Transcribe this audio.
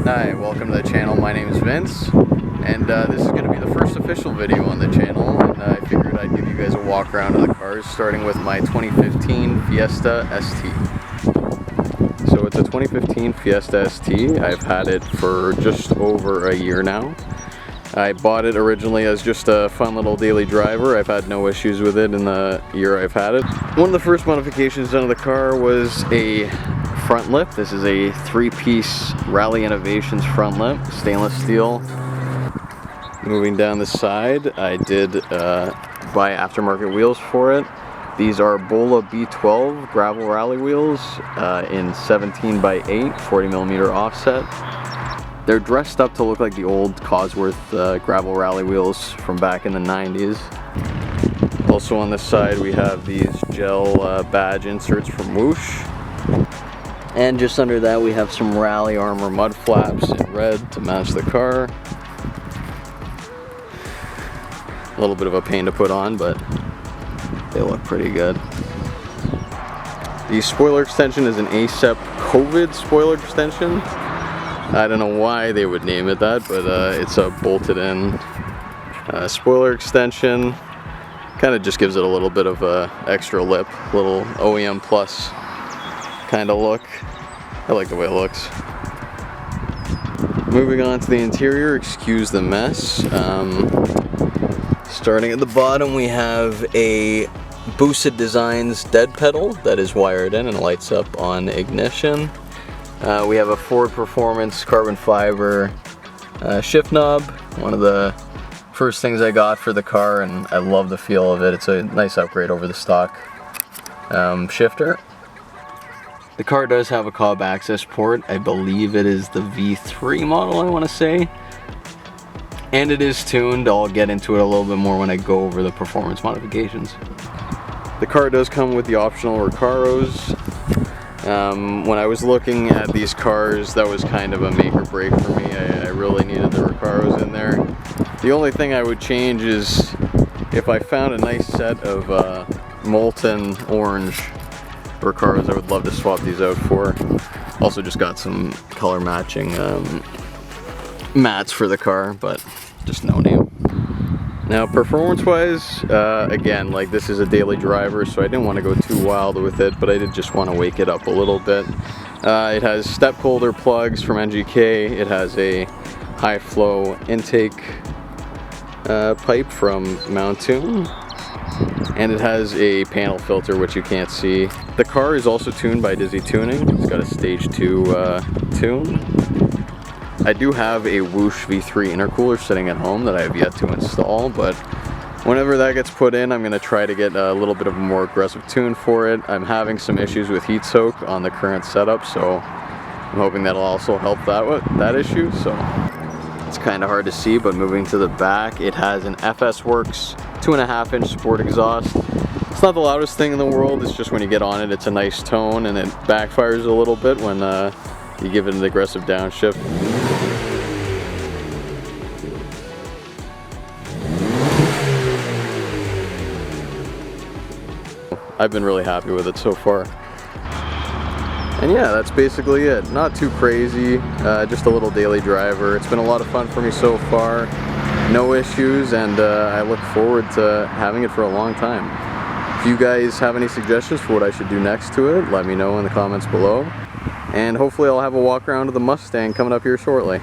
Hi, welcome to the channel. My name is Vince, and this is going to be the first official video on the channel, and I figured I'd give you guys a walk around of the cars, starting with my 2015 Fiesta St. So it's a 2015 Fiesta St. I've had it for just over a year now. I bought it originally as just a fun little daily driver. I've had no issues with it in the year I've had it. One of the first modifications done to the car was a front lip. This is a 3-piece Rally Innovations front lip, stainless steel. Moving down the side, I did buy aftermarket wheels for it. These are Bola B12 gravel rally wheels in 17x8, 40mm offset. They're dressed up to look like the old Cosworth gravel rally wheels from back in the 90s. Also on this side we have these gel badge inserts from Whoosh. And just under that we have some Rally Armor mud flaps in red to match the car. A little bit of a pain to put on, but they look pretty good. The spoiler extension is an ASEP COVID spoiler extension. I don't know why they would name it that, but it's a bolted in spoiler extension. Kind of just gives it a little bit of a extra lip, little OEM plus kind of look. I like the way it looks. Moving on to the interior, excuse the mess. Starting at the bottom we have a Boosted Designs dead pedal that is wired in and lights up on ignition. We have a Ford Performance carbon fiber shift knob, one of the first things I got for the car, and I love the feel of it. It's a nice upgrade over the stock shifter. The car does have a Cobb access port. I believe it is the V3 model, I want to say. And it is tuned. I'll get into it a little bit more when I go over the performance modifications. The car does come with the optional Recaros. When I was looking at these cars, that was kind of a make or break for me. I really needed the Recaros in there. The only thing I would change is if I found a nice set of molten orange Recaros, I would love to swap these out for. Also just got some color matching mats for the car, but just no name. Now performance wise, again, like this is a daily driver, so I didn't want to go too wild with it, but I did just want to wake it up a little bit. It has step holder plugs from NGK. It has a high flow intake pipe from Mountoon. And it has a panel filter, which you can't see. The car is also tuned by Dizzy Tuning. It's got a stage 2 tune. I do have a Whoosh V3 intercooler sitting at home that I have yet to install, but whenever that gets put in, I'm going to try to get a little bit of a more aggressive tune for it. I'm having some issues with heat soak on the current setup, so I'm hoping that'll also help that issue. So it's kind of hard to see, but moving to the back, it has an FS Works 2.5-inch sport exhaust. It's not the loudest thing in the world, it's just when you get on it, it's a nice tone, and it backfires a little bit when you give it an aggressive downshift. I've been really happy with it so far. And yeah, that's basically it. Not too crazy, just a little daily driver. It's been a lot of fun for me so far. No issues, and I look forward to having it for a long time. If you guys have any suggestions for what I should do next to it, let me know in the comments below. And hopefully I'll have a walk around of the Mustang coming up here shortly.